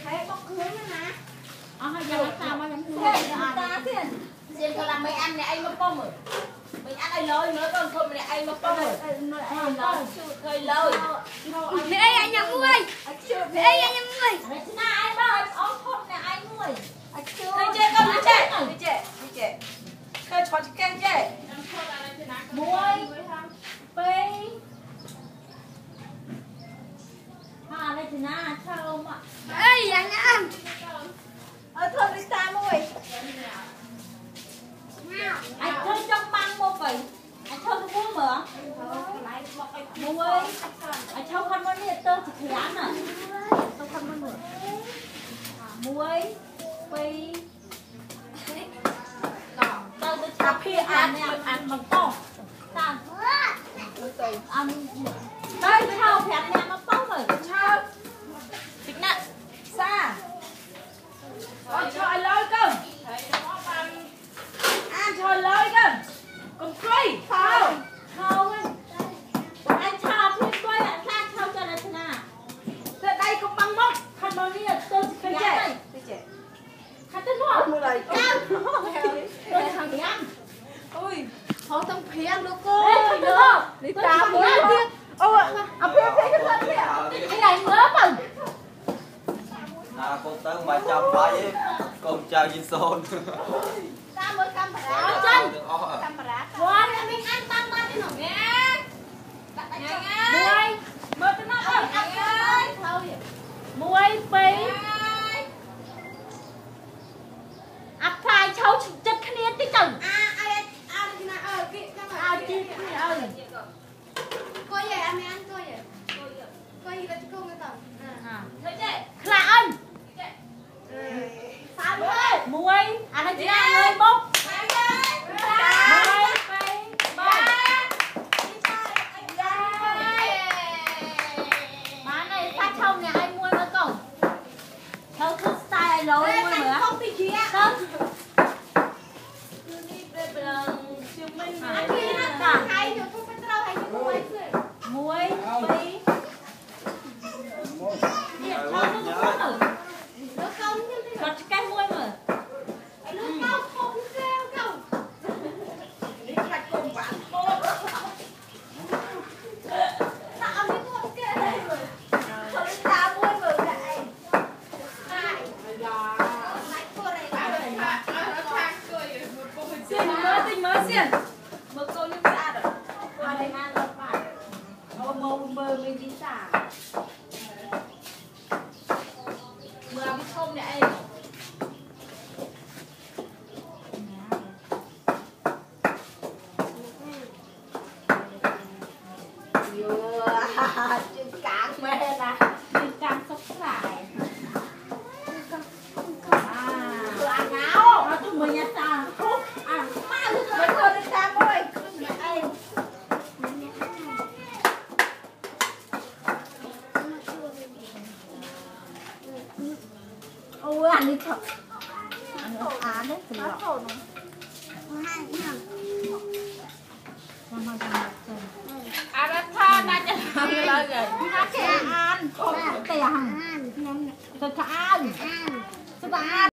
Thấy bóc hướng nữa nè. Hay giờ nó sao mà em thương Ta tiền. Tiền thôi là mấy ăn này anh nó bông rồi. Mình ăn ai lời nữa còn không này anh nó bông rồi. Khơi lời. Mẹ ơi anh nhà mua ơi. Mẹ ơi anh nhà mua ơi. Mày chứ nào ai bao ống thốt này anh nuôi. Đi chơi con đi chơi. Đi chơi. Khơi cho kem chơi. Muối. Pê. À đây thì na sao mà. Ơi anh ăn. Thôi đi xa muối. Anh chơi trong băng một vậy. Anh chơi cái muối mở. Muối. Anh chơi con con này tơ thì khỉ ăn à. Không con mở. Muối. Pê. Tao tôi chắp kia ăn bằng to. Sao? Ăn. Đây thao phép nhà nó bóc rồi. Thao. Thích nè. Xa. Cho anh lôi cơ. Anh cho anh lôi cơ. Còn quay. Thao. Thao ấy. Anh thao phép quay ạ. Xa thao cho là thế nào. Thế đây cũng băng mốc. Khăn bao nhiêu tôi sẽ khá đây. Khăn tên mua. Mua đây. Tôi thằng thì ăn. Ôi. Thôi tao phí ăn được cô. Ê, được. Đi tao muốn ăn tiếp. Ô ạ. Phía cái thân kìa. Cái này ngớ mừng. Con tới mà chồng bà với con chào Jinson. Ta mới cam bà đá. Áo chân. Cam bà đá. Wow, mình ăn tam ba cái nổ nghe. Muối. Mơ cái nóc ơi. Muối, phí. Áp phai cháu chất khá niên tí chừng. Chi ơi. Cô vậy anh ăn cô vậy. Cô gì là cô người tổng. Thôi chị. Khá ơn. Sao muối. Muối. Anh ấy chị ăn ơi bốc. Muối, phí. Má này phát không nhà anh mua nó cổng. Theo thức style rồi mua nữa. Không thì chị ạ. Không. Muối, phí. Còn cái muối mà. Tình mới xiên. Một câu như xa rồi. Qua đây ăn là phải. Mơ mình đi xa. Mưa biết không nè em. Chừng càng mê nè. Chừng càng sốc lại. Vừa ăn áo. Nó tụi mình nhặt ra. Khúc. Ăn. Mình thôi đi xa môi. Em. Ôi ăn đi thật. Ăn đấy thì lọ. Ăn đã tha đã cho làm lời rồi. Nó sẽ ăn. Không có tiền. Tôi cho ăn. Sao ta ăn?